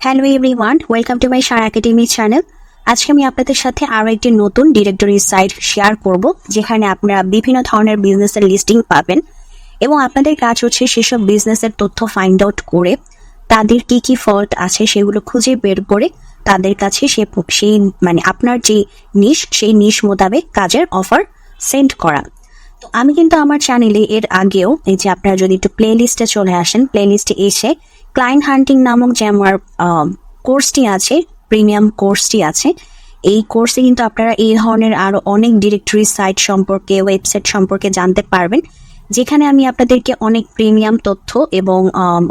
Hello everyone, welcome to my Sara academy channel. আজকে আমি আপনাদের সাথে আরও একটি নতুন ডিরেক্টরি সাইট শেয়ার করব, যেখানে আপনারা বিভিন্ন ধরনের বিজনেসের লিস্টিং পাবেন এবং আপনাদের কাজ হচ্ছে সেসব বিজনেসের তথ্য ফাইন্ড আউট করে তাদের কি কি ফল্ট আছে সেগুলো খুঁজে বের করে তাদের কাছে সেই আপনার যে নিশ সেই নিশ মোতাবেক কাজের অফার সেন্ড করা। তো আমি কিন্তু আমার চ্যানেলে এর আগেও এই যে আপনারা যদি একটু প্লে লিস্টে চলে আসেন, প্লে লিস্টে এসে ক্লায়েন্ট হান্টিং নামক যে আমার কোর্সটি আছে, প্রিমিয়াম কোর্সটি আছে, এই কোর্সে কিন্তু আপনারা এই ধরনের আরো অনেক ডিরেক্টরি সাইট সম্পর্কে, ওয়েবসাইট সম্পর্কে জানতে পারবেন, যেখানে আমি আপনাদেরকে অনেক প্রিমিয়াম তথ্য এবং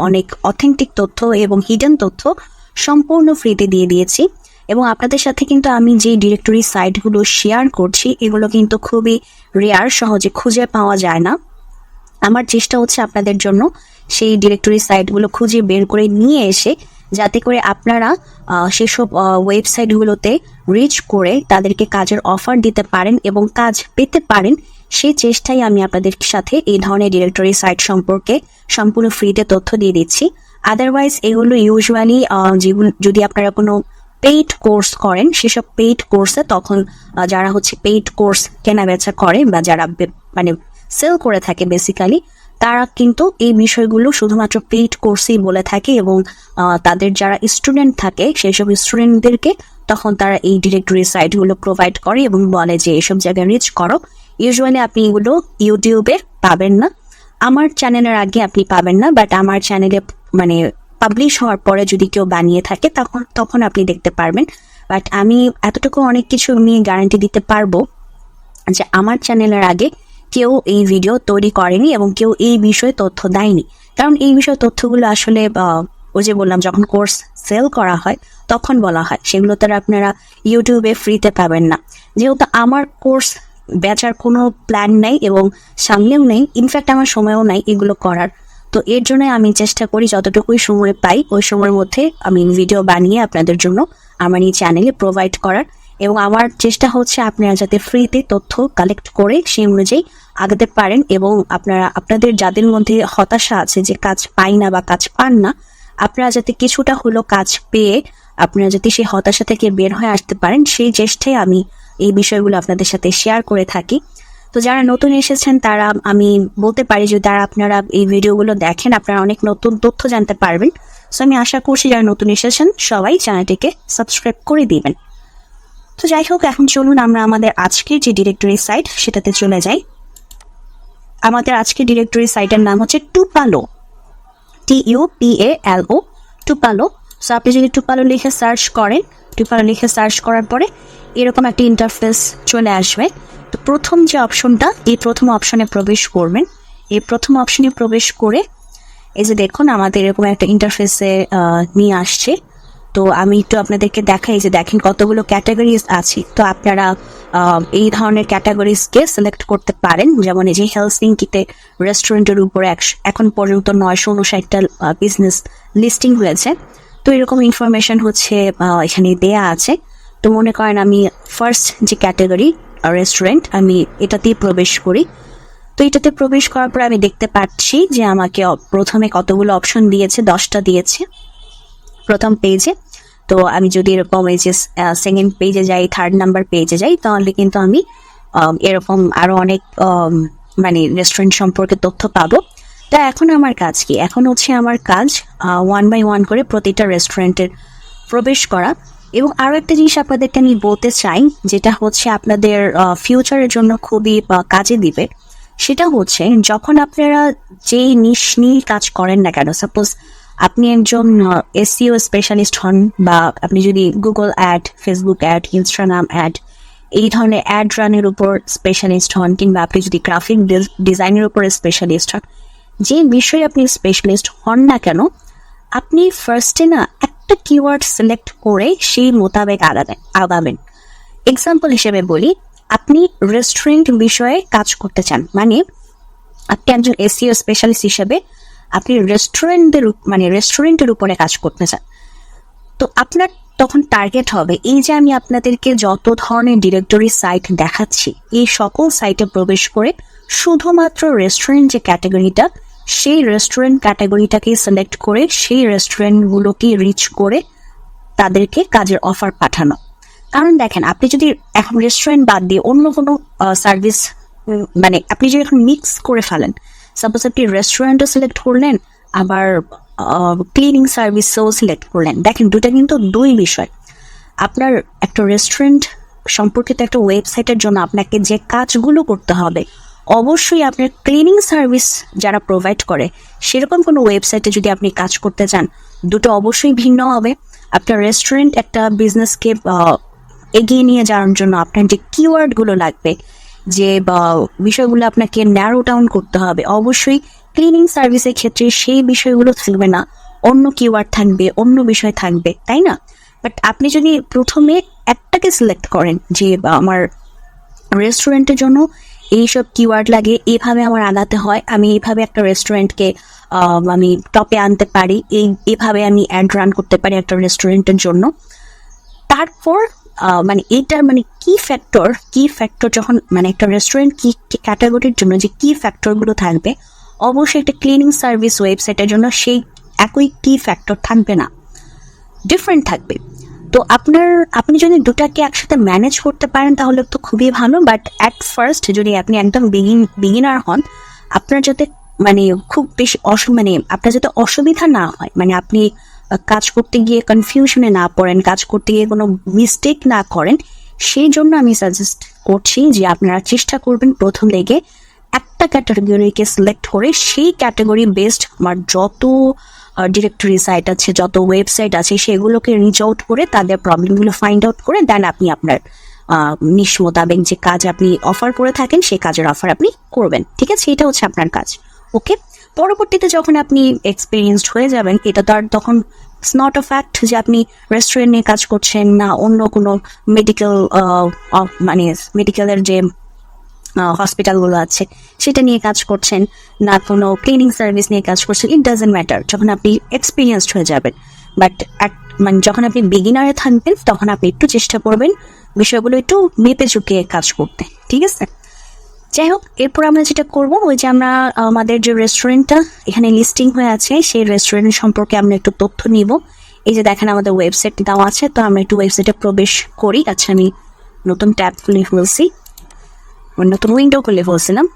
অনেক অথেন্টিক তথ্য এবং হিডেন তথ্য সম্পূর্ণ ফ্রিতে দিয়ে দিয়েছি। এবং আপনাদের সাথে কিন্তু আমি যে ডিরেক্টরি সাইটগুলো শেয়ার করছি এগুলো কিন্তু খুবই রেয়ার, সহজে খুঁজে পাওয়া যায় না। আমার চেষ্টা হচ্ছে আপনাদের জন্য সেই ডিরেক্টরি সাইটগুলো খুঁজে বের করে নিয়ে এসে যাতে করে আপনারা সেসব ওয়েবসাইটগুলোতে রিচ করে তাদেরকে কাজের অফার দিতে পারেন এবং কাজ পেতে পারেন, সেই চেষ্টাই আমি আপনাদের সাথে এই ধরনের ডিরেক্টরি সাইট সম্পর্কে সম্পূর্ণ ফ্রিতে তথ্য দিয়ে দিচ্ছি। আদারওয়াইজ এগুলো ইউজুয়ালি যেগুলো যদি আপনারা কোনো পেইড কোর্স করেন, সেসব পেইড কোর্সে তখন যারা হচ্ছে পেইড কোর্স কেনা বেচা করে বা যারা সেল করে থাকে বেসিক্যালি, তারা কিন্তু এই বিষয়গুলো শুধুমাত্র পেইড কোর্সেই বলে থাকে এবং তাদের যারা স্টুডেন্ট থাকে সেসব স্টুডেন্টদেরকে তখন তারা এই ডিরেক্টরি সাইটগুলো প্রোভাইড করে এবং বলে যে এসব জায়গায় রিচ করো। ইউজুয়ালি আপনি এগুলো ইউটিউবে পাবেন না, আমার চ্যানেলের আগে আপনি পাবেন না, বাট আমার চ্যানেলে পাবলিশ হওয়ার পরে যদি কেউ বানিয়ে থাকে তখন আপনি দেখতে পারবেন। বাট আমি এতটুকু অনেক কিছু নিয়ে গ্যারান্টি দিতে পারবো যে আমার চ্যানেলের আগে কেউ এই ভিডিও তৈরি করেনি এবং কেউ এই বিষয়ে তথ্য দেয়নি, কারণ এই বিষয়ে তথ্যগুলো আসলে ওই যে বললাম যখন কোর্স সেল করা হয় তখন বলা হয়, সেগুলো তারা আপনারা ইউটিউবে ফ্রিতে পাবেন না। যেহেতু আমার কোর্স বেচার কোনো প্ল্যান নেই এবং সামনেও নেই, ইনফ্যাক্ট আমার সময়ও নাই এগুলো করার, তো এর জন্য আমি চেষ্টা করি যতটুকুই সময় পাই ওই সময়ের মধ্যে আমি ভিডিও বানিয়ে আপনাদের জন্য আমার এই চ্যানেলে প্রোভাইড করার। এবং আমার চেষ্টা হচ্ছে আপনারা যাতে ফ্রিতে তথ্য কালেক্ট করে সেই অনুযায়ী আগাতে পারেন এবং আপনাদের যাদের মধ্যে হতাশা আছে যে কাজ পাই না বা কাজ পান না, আপনারা যাতে কিছুটা হলো কাজ পেয়ে আপনারা যাতে সেই হতাশা থেকে বের হয়ে আসতে পারেন, সেই চেষ্টায় আমি এই বিষয়গুলো আপনাদের সাথে শেয়ার করে থাকি। তো যারা নতুন এসেছেন তারা আমি বলতে পারি যে তারা আপনারা এই ভিডিওগুলো দেখেন, আপনারা অনেক নতুন তথ্য জানতে পারবেন। সো আমি আশা করছি যারা নতুন এসেছেন সবাই চ্যানেলটিকে সাবস্ক্রাইব করে দিবেন। তো যাই হোক, এখন চলুন আমরা আমাদের আজকের যে ডিরেক্টরি সাইট সেটাতে চলে যাই। আমাদের আজকের ডিরেক্টরি সাইটের নাম হচ্ছে টুপালো, TUPALO, টুপালো। সো আপনি যদি টুপালো লিখে সার্চ করেন, টুপালো লিখে সার্চ করার পরে এরকম একটা ইন্টারফেস চলে আসবে। তো প্রথম যে অপশনটা, এই প্রথম অপশনে প্রবেশ করবেন। এই প্রথম অপশনে প্রবেশ করে এই যে দেখুন আমাদের এরকম একটা ইন্টারফেসে নিয়ে আসছে। তো আমি একটু আপনাদেরকে দেখাই যে দেখেন কতগুলো ক্যাটাগরিজ আছে। তো আপনারা এই ধরনের ক্যাটাগরিজকে সিলেক্ট করতে পারেন, যেমন এই যে হেলসিঙ্কিতে রেস্টুরেন্টের উপরে এখন পর্যন্ত 959টা বিজনেস লিস্টিং হয়েছে। তো এরকম ইনফরমেশন হচ্ছে এখানে দেয়া আছে। তো মনে করেন আমি ফার্স্ট যে ক্যাটাগরি রেস্টুরেন্ট, আমি এটাতেই প্রবেশ করি। তো এটাতে প্রবেশ করার পর আমি দেখতে পাচ্ছি যে আমাকে প্রথমে কতগুলো অপশন দিয়েছে, 10টা দিয়েছে প্রথম পেজে। তো আমি যদি এরকম এই যে সেকেন্ড পেজে যাই, থার্ড নাম্বার পেজে যাই, তাহলে কিন্তু আমি এরকম আরো অনেক রেস্টুরেন্ট সম্পর্কে তথ্য পাবো। তা এখন আমার কাজ কি? এখন হচ্ছে আমার কাজ 1 by 1 করে প্রতিটা রেস্টুরেন্টের প্রবেশ করা। এবং আরো একটা জিনিস আপনাদেরকে আমি বলতে চাই, যেটা হচ্ছে আপনাদের ফিউচারের জন্য খুবই কাজে দিবে, সেটা হচ্ছে যখন আপনারা যেই নিশ নিয়ে কাজ করেন না কেন, সাপোজ আপনি একজন SEO স্পেশালিস্ট হন, বা আপনি যদি Google ad, Facebook ad, Instagram ad এই ধরনের অ্যাড রানের উপর স্পেশালিস্ট হন, কিংবা আপনি যদি গ্রাফিক ডিজাইনের উপর স্পেশালিস্ট হন, যে বিষয়ে আপনি স্পেশালিস্ট হন না কেন, আপনি ফার্স্টে না একটা কিওয়ার্ড সিলেক্ট করে সেই মোতাবেক আগাবেন। এক্সাম্পল হিসেবে বলি, আপনি রেস্টুরেন্ট বিষয়ে কাজ করতে চান, আপনি একজন SEO স্পেশালিস্ট হিসেবে আপনি রেস্টুরেন্টের উপরে কাজ করতে চান। তো আপনার তখন টার্গেট হবে এই যে আমি আপনাদেরকে যত ধরনের ডিরেক্টরি সাইট দেখাচ্ছি, এই সকল সাইটে প্রবেশ করে শুধুমাত্র রেস্টুরেন্ট যে ক্যাটাগরিটা, সেই রেস্টুরেন্ট ক্যাটাগরিটাকে সিলেক্ট করে সেই রেস্টুরেন্টগুলোকে রিচ করে তাদেরকে কাজের অফার পাঠানো। কারণ দেখেন, আপনি যদি এখন রেস্টুরেন্ট বাদ দিয়ে অন্য কোনো সার্ভিস, মানে আপনি যদি এখন মিক্স করে ফেলেন, সাপোজ আপনি রেস্টুরেন্টও সিলেক্ট করলেন, আবার ক্লিনিং সার্ভিসও সিলেক্ট করলেন, দেখেন দুটা কিন্তু দুই বিষয়। আপনার একটা রেস্টুরেন্ট সম্পর্কিত একটা ওয়েবসাইটের জন্য আপনাকে যে কাজগুলো করতে হবে, অবশ্যই আপনার ক্লিনিং সার্ভিস যারা প্রোভাইড করে সেরকম কোনো ওয়েবসাইটে যদি আপনি কাজ করতে চান, দুটো অবশ্যই ভিন্ন হবে। আপনার রেস্টুরেন্ট একটা বিজনেসকে এগিয়ে নিয়ে যাওয়ার জন্য আপনার যে কিওয়ার্ডগুলো লাগবে, যে বিষয়গুলো আপনাকে ন্যারো ডাউন করতে হবে, অবশ্যই ক্লিনিং সার্ভিসের ক্ষেত্রে সেই বিষয়গুলো থাকবে না, অন্য কিওয়ার্ড থাকবে, অন্য বিষয় থাকবে, তাই না? বাট আপনি যদি প্রথমে একটাকে সিলেক্ট করেন যে আমার রেস্টুরেন্টের জন্য এইসব কিওয়ার্ড লাগে, এইভাবে আমার আগাতে হয়, আমি এইভাবে একটা রেস্টুরেন্টকে আমি টপে আনতে পারি, এইভাবে আমি অ্যাড রান করতে পারি একটা রেস্টুরেন্টের জন্য। তারপর মানে এইটার মানে কি ফ্যাক্টর যখন মানে একটা রেস্টুরেন্ট কি ক্যাটাগরির জন্য যে কি ফ্যাক্টরগুলো থাকবে, অবশ্যই একটা ক্লিনিং সার্ভিস ওয়েবসাইটের জন্য সেই একই কি ফ্যাক্টর থাকবে না, ডিফারেন্ট থাকবে। তো আপনি যদি দুটাকে একসাথে ম্যানেজ করতে পারেন তাহলে তো খুবই ভালো। বাট অ্যাট ফার্স্ট যদি আপনি একদম বিগিনার হন, আপনার যাতে মানে খুব বেশি মানে আপনার যাতে অসুবিধা না হয়, মানে আপনি কাজ করতে গিয়ে কনফিউশনে না পড়েন, কাজ করতে গিয়ে কোনো মিস্টেক না করেন, সেই জন্য আমি সাজেস্ট করছি যে আপনারা চেষ্টা করবেন প্রথম দিকে একটা ক্যাটাগরিকে সিলেক্ট করে সেই ক্যাটাগরি বেসড আমার যত ডিরেক্টরি সাইট আছে, যত ওয়েবসাইট আছে, সেগুলোকে রিচ আউট করে তাদের প্রবলেমগুলো ফাইন্ড আউট করে দেন আপনি আপনার নিশ মোতাবেক যে কাজ আপনি অফার করে থাকেন সেই কাজের অফার আপনি করবেন। ঠিক আছে, এটা হচ্ছে আপনার কাজ। ওকে, পরবর্তীতে যখন আপনি এক্সপিরিয়েন্সড হয়ে যাবেন, এটা তো আর তখন ইটস নট আ ফ্যাক্ট যে আপনি রেস্টুরেন্ট নিয়ে কাজ করছেন, না অন্য কোনো মানে মেডিকেলের যে হসপিটালগুলো আছে সেটা নিয়ে কাজ করছেন, না কোনো ক্লিনিং সার্ভিস নিয়ে কাজ করছেন, ইট ডাজেন্ট ম্যাটার যখন আপনি এক্সপিরিয়েন্সড হয়ে যাবেন। বাট মানে যখন আপনি বিগিনারে থাকবেন তখন আপনি একটু চেষ্টা করবেন বিষয়গুলো একটু মেপে চুকিয়ে কাজ করতে। ঠিক আছে, যাই হোক, এরপর আমরা যেটা করবো, ওই যে আমরা আমাদের যে রেস্টুরেন্টটা এখানে লিস্টিং হয়ে আছে সেই রেস্টুরেন্ট সম্পর্কে আমরা একটু তথ্য নিব। এই যে দেখেন আমাদের ওয়েবসাইট দেওয়া আছে, তো আমরা একটু ওয়েবসাইটে প্রবেশ করি। আচ্ছা, আমি নতুন ট্যাব খুলে ফেলছি, নতুন উইন্ডো খুলে ফেলছিলাম।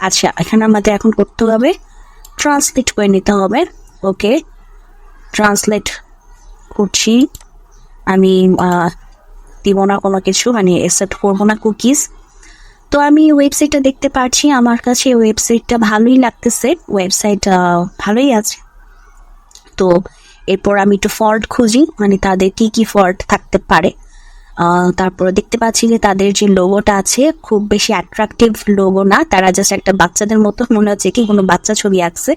আচ্ছা, এখানে আমাদের এখন করতে হবে ট্রান্সলেট করে নিতে হবে। ওকে, ট্রান্সলেট করছি। আমি দিব না কোনো কিছু, মানে অ্যাকসেপ্ট করবো না কুকিজ। তো আমি ওয়েবসাইটটা দেখতে পাচ্ছি, আমার কাছে ওয়েবসাইটটা ভালোই লাগতেছে, ওয়েবসাইট ভালোই আছে। তো এরপর আমি একটু ফল্ট খুঁজি, মানে তাদের কি কি ফল্ট থাকতে পারে। তারপর দেখতে পাচ্ছি যে তাদের যে লোগোটা আছে খুব বেশি অ্যাট্রাকটিভ লোগো না, তারা জাস্ট একটা বাচ্চাদের মতো মনে হচ্ছে, কি কোনো বাচ্চা ছবি আঁকছে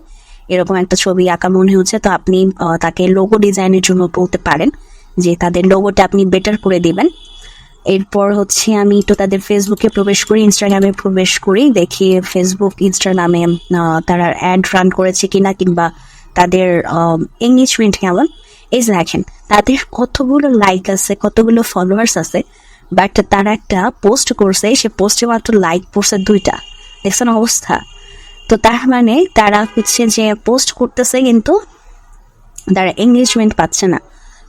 এরকম একটা ছবি আঁকা মনে হচ্ছে। তো আপনি তাকে লোগো ডিজাইনের জন্য বলতে পারেন যে তাদের লোগোটা আপনি বেটার করে দিবেন। এরপর হচ্ছে আমি তো তাদের ফেসবুকে প্রবেশ করি, ইনস্টাগ্রামে প্রবেশ করি, দেখি ফেসবুক ইনস্টাগ্রামে তারা অ্যাড রান করেছে কিনা, কিংবা তাদের এঙ্গেজমেন্ট কেমন। এই দেখেন তাদের কতগুলো লাইক আছে, কতগুলো ফলোয়ার্স আছে, বাট তারা একটা পোস্ট করছে, সে পোস্টে মাত্র লাইক পড়ছে 2টা। দেখছেন অবস্থা? তো তার মানে তারা হচ্ছে যে পোস্ট করতেছে কিন্তু তারা এঙ্গেজমেন্ট পাচ্ছে না।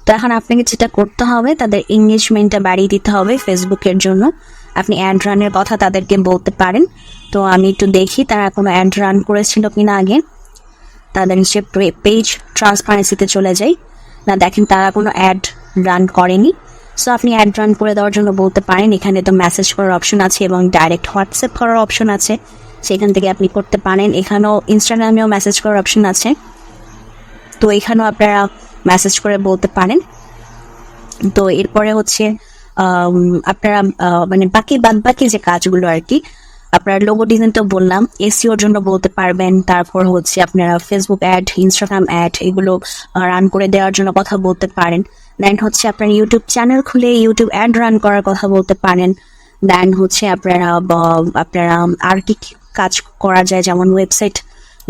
তো এখন আপনাকে যেটা করতে হবে, তাদের এঙ্গেজমেন্টটা বাড়িয়ে দিতে হবে ফেসবুকের জন্য। আপনি অ্যাড রানের কথা তাদেরকে বলতে পারেন। তো আমি একটু দেখি তারা কোনো অ্যাড রান করেছিল কিনা আগে। তাদের নিচে পেজ ট্রান্সপারেন্সিতে চলে যাই, না দেখেন তারা কোনো অ্যাড রান করেনি। সো আপনি অ্যাড রান করে দেওয়ার জন্য বলতে পারেন। এখানে তো মেসেজ করার অপশন আছে এবং ডাইরেক্ট হোয়াটসঅ্যাপ করার অপশন আছে, সেখান থেকে আপনি করতে পারেন। এখানেও ইনস্টাগ্রামেও মেসেজ করার অপশন আছে, তো এখানেও আপনারা মেসেজ করে বলতে পারেন। তো এরপরে হচ্ছে আপনারা মানে বাকি যে কাজগুলো আর কি, আপনার লোগো ডিজাইন তো বললাম, এসইওর জন্য বলতে পারবেন। তারপর হচ্ছে আপনারা ফেসবুক অ্যাড, ইনস্টাগ্রাম অ্যাড এগুলো রান করে দেওয়ার জন্য কথা বলতে পারেন। দেন হচ্ছে আপনার ইউটিউব চ্যানেল খুলে ইউটিউব অ্যাড রান করার কথা বলতে পারেন। দেন হচ্ছে আপনারা আর কি কাজ করা যায়, যেমন ওয়েবসাইট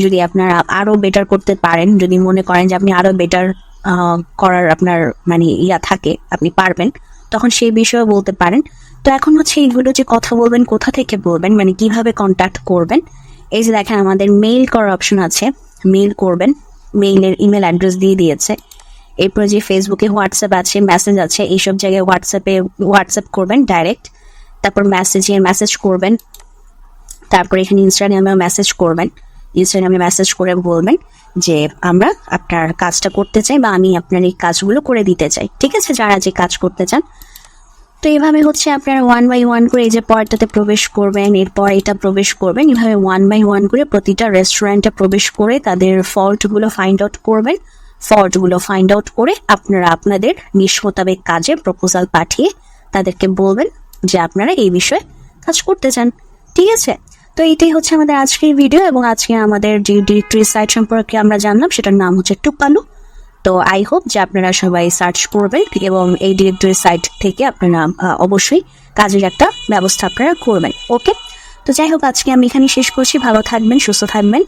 যদি আপনারা আরো বেটার করতে পারেন, যদি মনে করেন যে আপনি আরো বেটার করার আপনার মানে থাকে, আপনি পারবেন, তখন সেই বিষয়ে বলতে পারেন। তো এখন হচ্ছে এইগুলো যে কথা বলবেন, কোথা থেকে বলবেন, মানে কিভাবে কন্ট্যাক্ট করবেন। এই যে দেখেন আমাদের মেইল করার অপশন আছে, মেইল করবেন, মেইলের ইমেল অ্যাড্রেস দিয়ে দিয়েছে। এরপর যে ফেসবুকে হোয়াটসঅ্যাপ আছে, মেসেজ আছে, এইসব জায়গায় হোয়াটসঅ্যাপ করবেন ডাইরেক্ট। তারপর মেসেজ করবেন। তারপর এখানে ইনস্টাগ্রামে মেসেজ করবেন। ইনস্টাগ্রামে মেসেজ করে বলবেন যে আমরা আপনার কাজটা করতে চাই বা আমি আপনার এই কাজগুলো করে দিতে চাই। ঠিক আছে, যারা যে কাজ করতে চান। তো এইভাবে হচ্ছে আপনারা 1 বাই 1 করে এই যে পয়েন্টটাতে প্রবেশ করবেন, এরপর এটা প্রবেশ করবেন, এভাবে 1 বাই 1 করে প্রতিটা রেস্টুরেন্টে প্রবেশ করে তাদের ফল্টগুলো ফাইন্ড আউট করবেন। ফল্টগুলো ফাইন্ড আউট করে আপনারা আপনাদের নিশ মোতাবেক কাজে প্রপোজাল পাঠিয়ে তাদেরকে বলবেন যে আপনারা এই বিষয়ে কাজ করতে চান। ঠিক আছে, তো এইটাই হচ্ছে আমাদের আজকের ভিডিও, এবং আজকে আমাদের যে ডিরেক্টরি সাইট সম্পর্কে আমরা জানলাম সেটার নাম হচ্ছে টুপালু। তো আই হোপ যে আপনারা সবাই সার্চ করবেন এবং এই ডিরেক্টরি সাইট থেকে আপনারা অবশ্যই কাজের একটা ব্যবস্থা আপনারা করবেন। ওকে, তো যাই হোক আজকে আমি এখানে শেষ করছি। ভালো থাকবেন, সুস্থ থাকবেন।